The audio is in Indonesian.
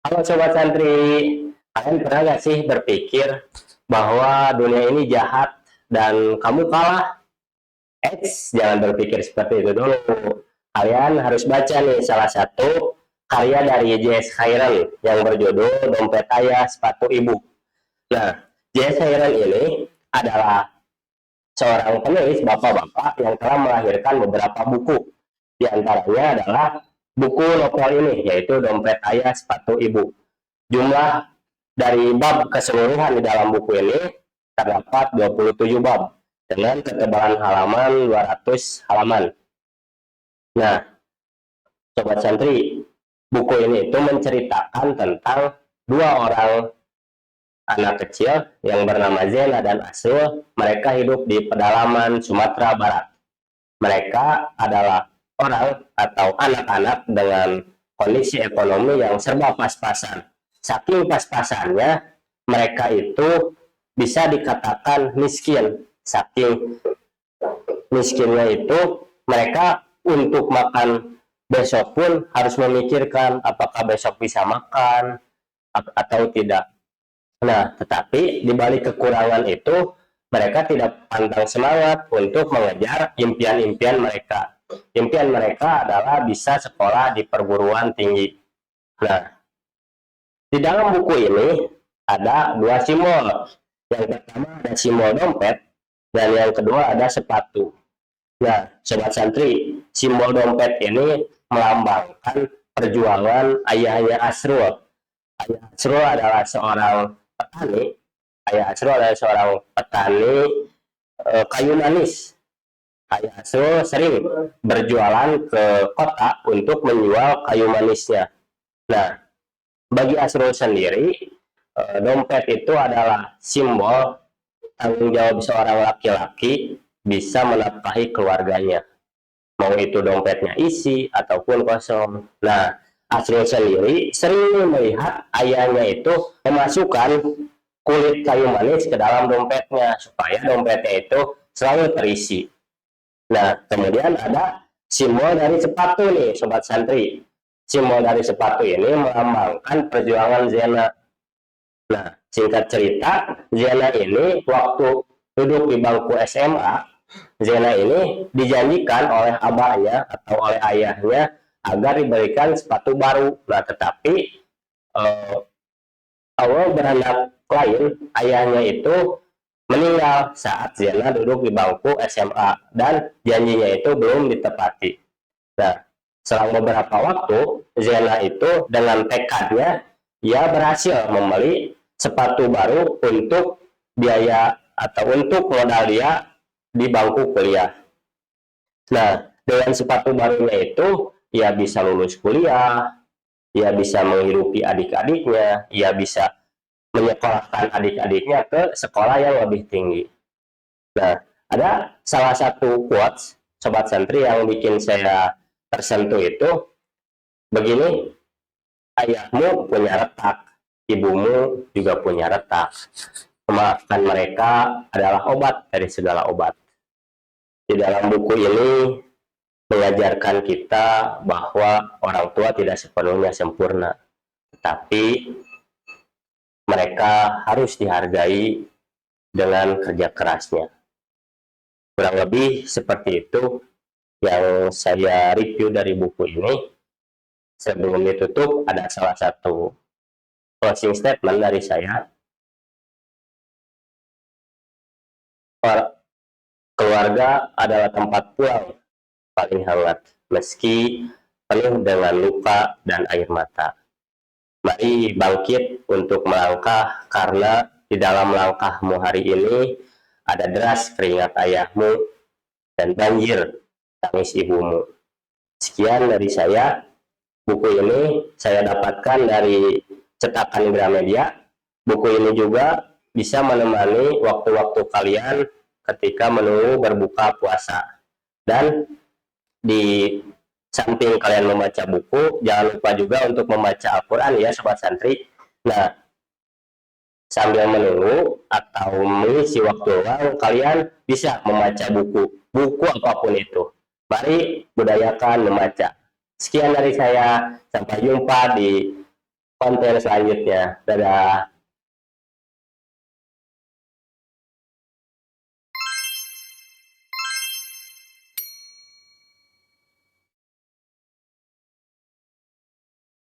Halo Sobat Santri, kalian pernah nggak sih berpikir bahwa dunia ini jahat dan kamu kalah? Jangan berpikir seperti itu dulu. Kalian harus baca nih salah satu karya dari J.S. Khairan yang berjudul Dompet Ayah Sepatu Ibu. Nah, J.S. Khairan ini adalah seorang penulis bapak-bapak yang telah melahirkan beberapa buku. Di antaranya adalah buku novel ini, yaitu Dompet Ayah Sepatu Ibu. Jumlah dari bab keseluruhan di dalam buku ini terdapat 27 bab dengan ketebalan halaman 200 halaman. Nah, Sobat Santri, buku ini itu menceritakan tentang dua orang anak kecil yang bernama Zena dan Asrul. Mereka hidup di pedalaman Sumatera Barat. Mereka adalah orang atau anak-anak dengan kondisi ekonomi yang serba pas-pasan. Saking pas-pasannya, mereka itu bisa dikatakan miskin. Saking miskinnya itu, mereka untuk makan besok pun harus memikirkan apakah besok bisa makan atau tidak. Nah, tetapi di balik kekurangan itu, mereka tidak pantang semangat untuk mengejar impian-impian mereka. Impian mereka adalah bisa sekolah di perguruan tinggi. Nah, di dalam buku ini ada dua simbol. Yang pertama ada simbol dompet, dan yang kedua ada sepatu. Nah, Sobat Santri, simbol dompet ini melambangkan perjuangan ayahnya Asrul. Ayah Asrul adalah seorang petani. Ayah Asrul adalah seorang petani kayu manis. Ayah Asrul sering berjualan ke kota untuk menjual kayu manisnya. Nah, bagi Asrul sendiri, dompet itu adalah simbol tanggung jawab seorang laki-laki bisa menafkahi keluarganya. Mau itu dompetnya isi ataupun kosong. Nah, Asrul sendiri sering melihat ayahnya itu memasukkan kulit kayu manis ke dalam dompetnya supaya dompetnya itu selalu terisi. Nah, kemudian ada simbol dari sepatu nih, Sobat Santri. Simbol dari sepatu ini melambangkan perjuangan Zena. Nah, singkat cerita, Zena ini waktu duduk di bangku SMA, Zena ini dijanjikan oleh abahnya atau oleh ayahnya agar diberikan sepatu baru. Nah, tetapi Allah berhendak lain, ayahnya itu meninggal saat Zena duduk di bangku SMA dan janjinya itu belum ditepati. Nah, selang beberapa waktu, Zena itu dengan tekadnya, ia berhasil membeli sepatu baru untuk biaya atau untuk modal dia di bangku kuliah. Nah, dengan sepatu barunya itu, ia bisa lulus kuliah, ia bisa menghidupi adik-adiknya, ia bisa menyekolahkan adik-adiknya ke sekolah yang lebih tinggi. Nah, ada salah satu quotes, Sobat Santri, yang bikin saya tersentuh itu, begini, ayahmu punya retak, ibumu juga punya retak. Memaafkan mereka adalah obat dari segala obat. Di dalam buku ini mengajarkan kita bahwa orang tua tidak sepenuhnya sempurna, tetapi mereka harus dihargai dengan kerja kerasnya. Kurang lebih seperti itu yang saya review dari buku ini. Sebelum ditutup, ada salah satu closing statement dari saya. Keluarga adalah tempat pulang paling hangat, meski penuh dengan luka dan air mata. Mari bangkit untuk melangkah, karena di dalam langkahmu hari ini ada deras keringat ayahmu dan banjir tangis ibumu. Sekian dari saya. Buku ini saya dapatkan dari cetakan Gramedia. Buku ini juga bisa menemani waktu-waktu kalian ketika menunggu berbuka puasa. Dan di samping kalian membaca buku, jangan lupa juga untuk membaca Al-Quran ya Sobat Santri. Nah, sambil menunggu atau mengisi waktu luang, kalian bisa membaca buku apapun itu. Mari budayakan membaca. Sekian dari saya, sampai jumpa di konten selanjutnya. Dadah.